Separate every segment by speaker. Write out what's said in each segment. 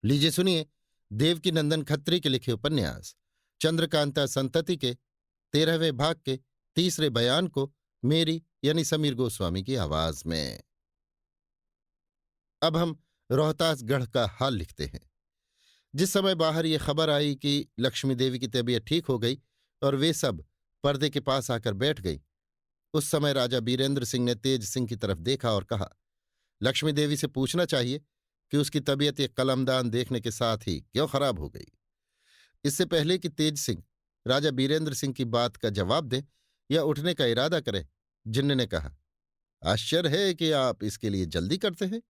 Speaker 1: लीजिए सुनिए देवकीनंदन खत्री के लिखे उपन्यास चंद्रकांता संतति के 13वें भाग के तीसरे बयान को मेरी यानी समीर गोस्वामी की आवाज में। अब हम रोहतासगढ़ का हाल लिखते हैं। जिस समय बाहर ये खबर आई कि लक्ष्मी देवी की तबीयत ठीक हो गई और वे सब पर्दे के पास आकर बैठ गई, उस समय राजा बीरेंद्र सिंह ने तेज सिंह की तरफ देखा और कहा, लक्ष्मी देवी से पूछना चाहिए कि उसकी तबीयत एक कलमदान देखने के साथ ही क्यों खराब हो गई। इससे पहले कि तेज सिंह राजा बीरेंद्र सिंह की बात का जवाब दे या उठने का इरादा करे, जिन्न ने कहा, आश्चर्य है कि आप इसके लिए जल्दी करते हैं।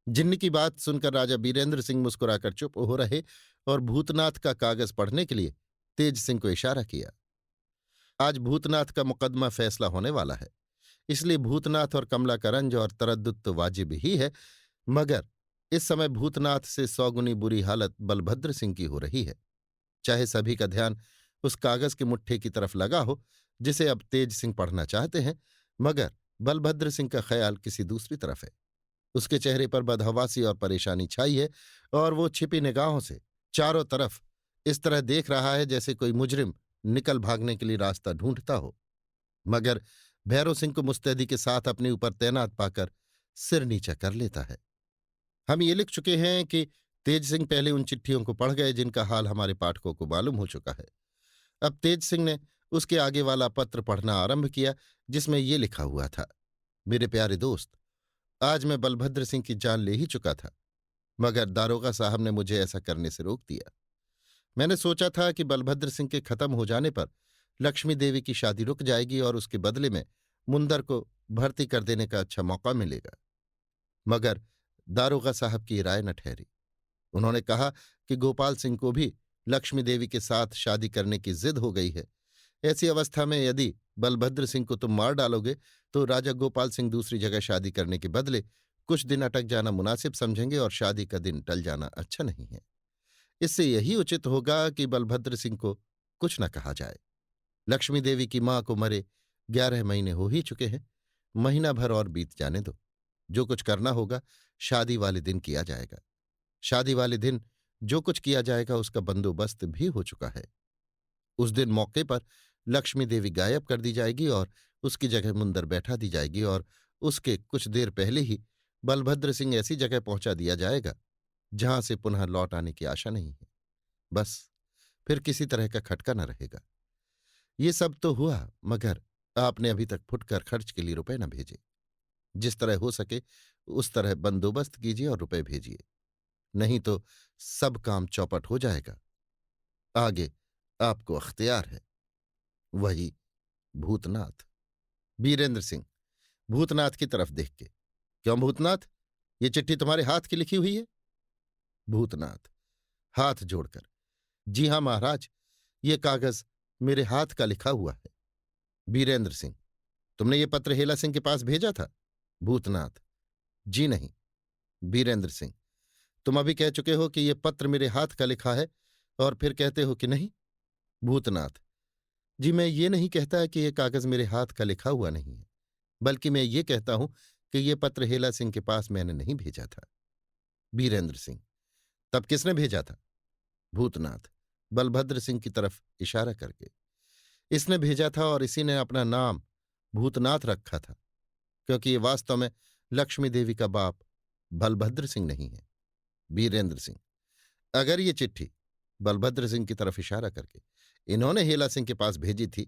Speaker 1: जिन्न की बात सुनकर राजा बीरेंद्र सिंह मुस्कुराकर चुप हो रहे और भूतनाथ का कागज पढ़ने के लिए तेज सिंह को इशारा किया। आज भूतनाथ का मुकदमा फैसला होने वाला है, इसलिए भूतनाथ और कमला का रंज और तरद्दुत तो वाजिब ही है, मगर इस समय भूतनाथ से 100 गुनी बुरी हालत बलभद्र सिंह की हो रही है। चाहे सभी का ध्यान उस कागज के मुट्ठे की तरफ लगा हो जिसे अब तेज सिंह पढ़ना चाहते हैं, मगर बलभद्र सिंह का ख्याल किसी दूसरी तरफ है। उसके चेहरे पर बदहवासी और परेशानी छाई है और वो छिपी निगाहों से चारों तरफ इस तरह देख रहा है जैसे कोई मुजरिम निकल भागने के लिए रास्ता ढूंढता हो, मगर भैरव सिंह को मुस्तैदी के साथ अपने ऊपर तैनात पाकर सिर नीचा कर लेता है। हम ये लिख चुके हैं कि तेज सिंह पहले उन चिट्ठियों को पढ़ गए जिनका हाल हमारे पाठकों को मालूम हो चुका है। अब तेज सिंह ने उसके आगे वाला पत्र पढ़ना आरंभ किया, जिसमें ये लिखा हुआ था, मेरे प्यारे दोस्त, आज मैं बलभद्र सिंह की जान ले ही चुका था, मगर दारोगा साहब ने मुझे ऐसा करने से रोक दिया। मैंने सोचा था कि बलभद्र सिंह के खत्म हो जाने पर लक्ष्मी देवी की शादी रुक जाएगी और उसके बदले में मुंदर को भर्ती कर देने का अच्छा मौका मिलेगा, मगर दारोगा साहब की राय न ठहरी। उन्होंने कहा कि गोपाल सिंह को भी लक्ष्मी देवी के साथ शादी करने की जिद हो गई है। ऐसी अवस्था में यदि बलभद्र सिंह को तुम मार डालोगे तो राजा गोपाल सिंह दूसरी जगह शादी करने के बदले कुछ दिन अटक जाना मुनासिब समझेंगे और शादी का दिन टल जाना अच्छा नहीं है। इससे यही उचित होगा कि बलभद्र सिंह को कुछ न कहा जाए। लक्ष्मी देवी की मां को मरे 11 महीने हो ही चुके हैं, महीना भर और बीत जाने दो। जो कुछ करना होगा शादी वाले दिन किया जाएगा। शादी वाले दिन जो कुछ किया जाएगा उसका बंदोबस्त भी हो चुका है। उस दिन मौके पर लक्ष्मी देवी गायब कर दी जाएगी और उसकी जगह मुंदर बैठा दी जाएगी और उसके कुछ देर पहले ही बलभद्र सिंह ऐसी जगह पहुंचा दिया जाएगा जहां से पुनः लौट आने की आशा नहीं है। बस फिर किसी तरह का खटका न रहेगा। ये सब तो हुआ, मगर आपने अभी तक फुटकर खर्च के लिए रुपए न भेजे। जिस तरह हो सके उस तरह बंदोबस्त कीजिए और रुपए भेजिए, नहीं तो सब काम चौपट हो जाएगा। आगे आपको अख्तियार है। वही भूतनाथ। बीरेंद्र सिंह भूतनाथ की तरफ देख के, क्यों भूतनाथ, ये चिट्ठी तुम्हारे हाथ की लिखी हुई है? भूतनाथ हाथ जोड़कर, जी हां महाराज, ये कागज मेरे हाथ का लिखा हुआ है। बीरेंद्र सिंह, तुमने ये पत्र हेला सिंह के पास भेजा था? भूतनाथ, जी नहीं। बीरेंद्र सिंह, तुम अभी कह चुके हो कि ये पत्र मेरे हाथ का लिखा है और फिर कहते हो कि नहीं। भूतनाथ, जी मैं ये नहीं कहता कि ये कागज मेरे हाथ का लिखा हुआ नहीं है, बल्कि मैं ये कहता हूं कि ये पत्र हेला सिंह के पास मैंने नहीं भेजा था। बीरेंद्र सिंह, तब किसने भेजा था? भूतनाथ बलभद्र सिंह की तरफ इशारा करके, इसने भेजा था और इसी ने अपना नाम भूतनाथ रखा था, क्योंकि ये वास्तव में लक्ष्मी देवी का बाप बलभद्र सिंह नहीं है। बीरेंद्र सिंह, अगर ये चिट्ठी, बलभद्र सिंह की तरफ इशारा करके, इन्होंने हेला सिंह के पास भेजी थी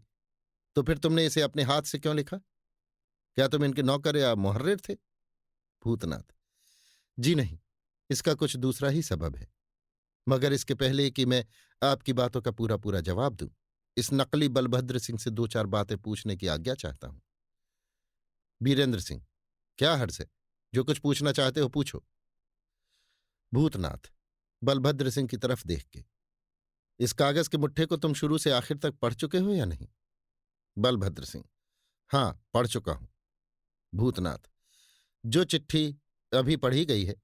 Speaker 1: तो फिर तुमने इसे अपने हाथ से क्यों लिखा? क्या तुम इनके नौकर या मुहर्रिर थे? भूतनाथ, जी नहीं, इसका कुछ दूसरा ही सबब है। मगर इसके पहले कि मैं आपकी बातों का पूरा पूरा जवाब दूं, इस नकली बलभद्र सिंह से 2-4 बातें पूछने की आज्ञा चाहता हूं। बीरेंद्र सिंह, क्या हर्ज है? जो कुछ पूछना चाहते हो पूछो। भूतनाथ बलभद्र सिंह की तरफ देख के, इस कागज के मुट्ठे को तुम शुरू से आखिर तक पढ़ चुके हो या नहीं? बलभद्र सिंह, हां पढ़ चुका हूं। भूतनाथ, जो चिट्ठी अभी पढ़ी गई है,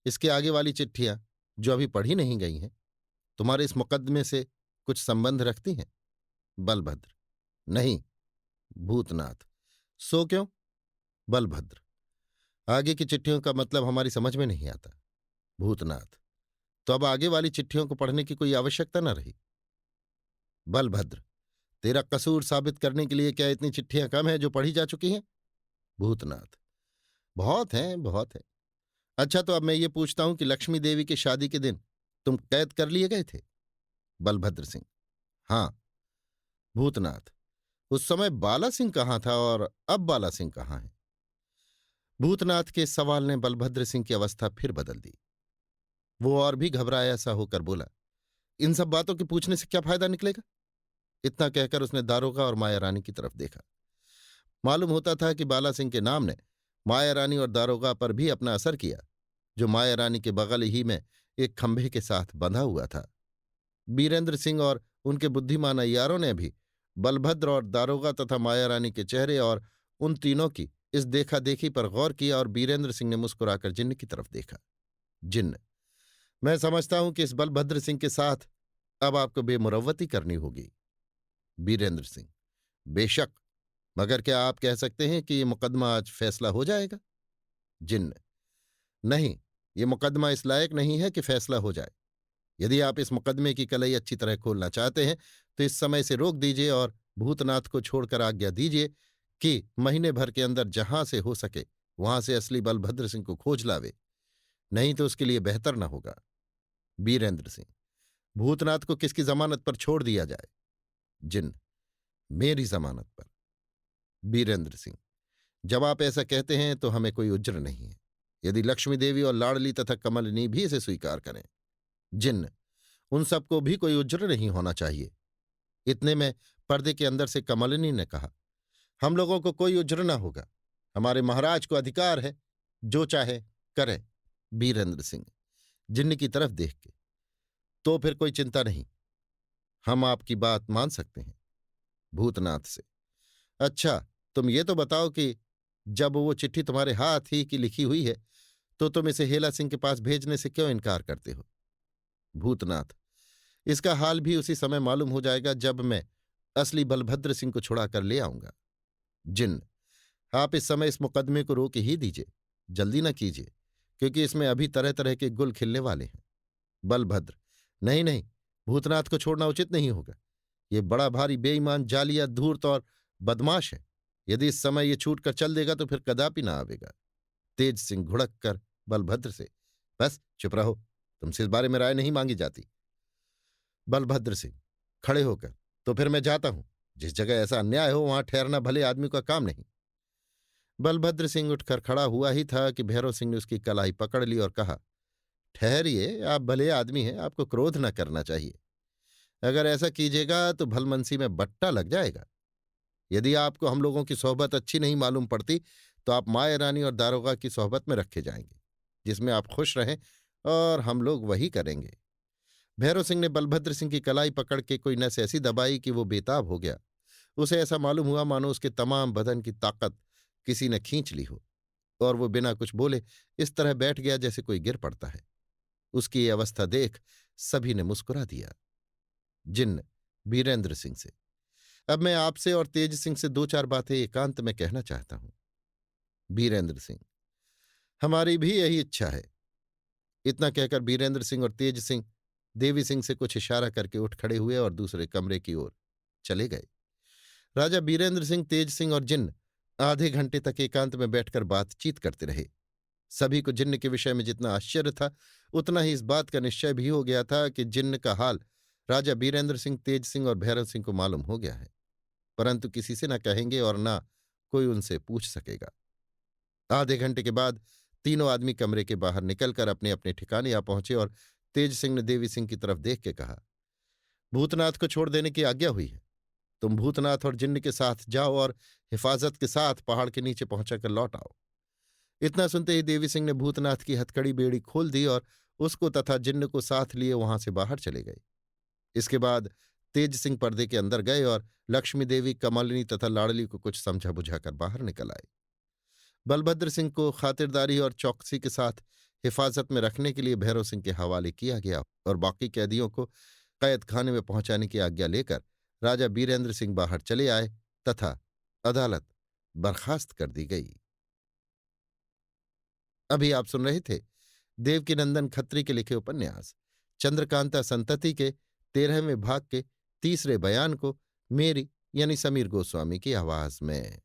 Speaker 1: इसके आगे वाली चिट्ठियां जो अभी पढ़ी नहीं गई हैं, तुम्हारे इस मुकदमे से कुछ संबंध रखती हैं? बलभद्र, नहीं। भूतनाथ, सो क्यों? बलभद्र, आगे की चिट्ठियों का मतलब हमारी समझ में नहीं आता। भूतनाथ, तो अब आगे वाली चिट्ठियों को पढ़ने की कोई आवश्यकता न रही। बलभद्र, तेरा कसूर साबित करने के लिए क्या इतनी चिट्ठियां कम हैं जो पढ़ी जा चुकी हैं? भूतनाथ, बहुत हैं, बहुत हैं। अच्छा, तो अब मैं ये पूछता हूं कि लक्ष्मी देवी की शादी के दिन तुम कैद कर लिए गए थे? बलभद्र सिंह, हाँ। भूतनाथ, उस समय बाला सिंह कहाँ था और अब बाला सिंह कहाँ है? भूतनाथ के इस सवाल ने बलभद्र सिंह की अवस्था फिर बदल दी। वो और भी घबराया सा होकर बोला, इन सब बातों के पूछने से क्या फायदा निकलेगा? इतना कहकर उसने दारोगा और माया रानी की तरफ देखा। मालूम होता था कि बाला सिंह के नाम ने माया रानी और दारोगा पर भी अपना असर किया, जो माया रानी के बगल ही में एक खंभे के साथ बंधा हुआ था। बीरेंद्र सिंह और उनके बुद्धिमान अय्यारों ने भी बलभद्र और दारोगा तथा माया रानी के चेहरे और उन तीनों की इस देखा देखी पर गौर किया और बीरेंद्र सिंह ने मुस्कुराकर जिन्न की तरफ देखा। जिन्न, मैं समझता हूं कि इस बलभद्र सिंह के साथ अब आपको बेमुरव्वती करनी होगी। बीरेंद्र सिंह, बेशक, मगर क्या आप कह सकते हैं कि ये मुकदमा आज फैसला हो जाएगा? जिन्न, नहीं, ये मुकदमा इस लायक नहीं है कि फैसला हो जाए। यदि आप इस मुकदमे की कलई अच्छी तरह खोलना चाहते हैं तो इस समय से रोक दीजिए और भूतनाथ को छोड़कर आज्ञा दीजिए कि महीने भर के अंदर जहां से हो सके वहां से असली बलभद्र सिंह को खोज लावे, नहीं तो उसके लिए बेहतर न होगा। बीरेंद्र सिंह, भूतनाथ को किसकी जमानत पर छोड़ दिया जाए? जिन्न, मेरी जमानत पर। बीरेंद्र सिंह, जब आप ऐसा कहते हैं तो हमें कोई उज्र नहीं है, यदि लक्ष्मी देवी और लाडली तथा कमलनी भी इसे स्वीकार करें। जिन्न, उन सबको भी कोई उज्र नहीं होना चाहिए। इतने में पर्दे के अंदर से कमलिनी ने कहा, हम लोगों को कोई उज्र न होगा, हमारे महाराज को अधिकार है, जो चाहे करें। बीरेंद्र सिंह, जिन्न की तरफ देख के, तो फिर कोई चिंता नहीं, हम आपकी बात मान सकते हैं। भूतनाथ से, अच्छा, तुम ये तो बताओ कि जब वो चिट्ठी तुम्हारे हाथ ही की लिखी हुई है तो तुम इसे हेला सिंह के पास भेजने से क्यों इनकार करते हो? भूतनाथ, इसका हाल भी उसी समय मालूम हो जाएगा जब मैं असली बलभद्र सिंह को छुड़ा कर ले आऊंगा। जिन्न, आप इस समय इस मुकदमे को रोक ही दीजिए, जल्दी न कीजिए, क्योंकि इसमें अभी तरह तरह के गुल खिलने वाले हैं। बलभद्र, नहीं नहीं, भूतनाथ को छोड़ना उचित नहीं होगा। ये बड़ा भारी बेईमान, जालिया, धूर्त और बदमाश है। यदि इस समय ये छूट कर चल देगा तो फिर कदापि ना आवेगा। तेज सिंह घुड़क कर बलभद्र से, बस चुप रहो, तुमसे इस बारे में राय नहीं मांगी जाती। बलभद्र सिंह खड़े होकर, तो फिर मैं जाता हूं, जिस जगह ऐसा अन्याय हो वहां ठहरना भले आदमी का काम नहीं। बलभद्र सिंह उठकर खड़ा हुआ ही था कि भैरव सिंह ने उसकी कलाई पकड़ ली और कहा, ठहरिए, आप भले आदमी हैं, आपको क्रोध न करना चाहिए। अगर ऐसा कीजिएगा तो भलमनसी में बट्टा लग जाएगा। यदि आपको हम लोगों की सोहबत अच्छी नहीं मालूम पड़ती तो आप माया रानी और दारोगा की सोहबत में रखे जाएंगे, जिसमें आप खुश रहें, और हम लोग वही करेंगे। भैरव सिंह ने बलभद्र सिंह की कलाई पकड़ के कोई नस ऐसी दबाई कि वो बेताब हो गया। उसे ऐसा मालूम हुआ मानो उसके तमाम बदन की ताकत किसी ने खींच ली हो, और वो बिना कुछ बोले इस तरह बैठ गया जैसे कोई गिर पड़ता है। उसकी ये अवस्था देख सभी ने मुस्कुरा दिया। जिन्न बीरेंद्र सिंह से, अब मैं आपसे और तेज सिंह से दो चार बातें एकांत में कहना चाहता हूं। बीरेंद्र सिंह, हमारी भी यही इच्छा है। इतना कहकर बीरेंद्र सिंह और तेज सिंह देवी सिंह से कुछ इशारा करके उठ खड़े हुए और दूसरे कमरे की ओर चले गए। राजा बीरेंद्र सिंह, तेज सिंह और जिन्न आधे घंटे तक एकांत में बैठकर बातचीत करते रहे। सभी को जिन्न के विषय में जितना आश्चर्य था उतना ही इस बात का निश्चय भी हो गया था कि जिन्न का हाल राजा बीरेंद्र सिंह, तेज सिंह और भैरव सिंह को मालूम हो गया है, परंतु किसी से न कहेंगे और न कोई उनसे पूछ सकेगा। आधे घंटे के बाद तीनों आदमी कमरे के बाहर निकलकर अपने अपने ठिकाने आ पहुंचे और तेज सिंह ने देवी सिंह की तरफ देख के कहा, भूतनाथ को छोड़ देने की आज्ञा हुई है। तुम भूतनाथ और जिन्न के साथ जाओ और हिफाजत के साथ पहाड़ के नीचे पहुंचाकर लौट आओ। इतना सुनते ही देवी सिंह ने भूतनाथ की हथकड़ी बेड़ी खोल दी और उसको तथा जिन्न को साथ लिए वहां से बाहर चले गए। इसके बाद तेज सिंह पर्दे के अंदर गए और लक्ष्मी देवी, कमलिनी तथा लाडली को कुछ समझा बुझाकर बाहर निकल आए। बलभद्र सिंह को खातिरदारी और चौकसी के साथ हिफाजत में रखने के लिए भैरव सिंह के हवाले किया गया और बाकी कैदियों को कैद खाने में पहुंचाने की आज्ञा लेकर राजा बीरेंद्र सिंह बाहर चले आए तथा अदालत बर्खास्त कर दी गई। अभी आप सुन रहे थे देवकीनंदन खत्री के लिखे उपन्यास चंद्रकांता संतति के 13वें भाग के तीसरे बयान को मेरी यानी समीर गोस्वामी की आवाज में।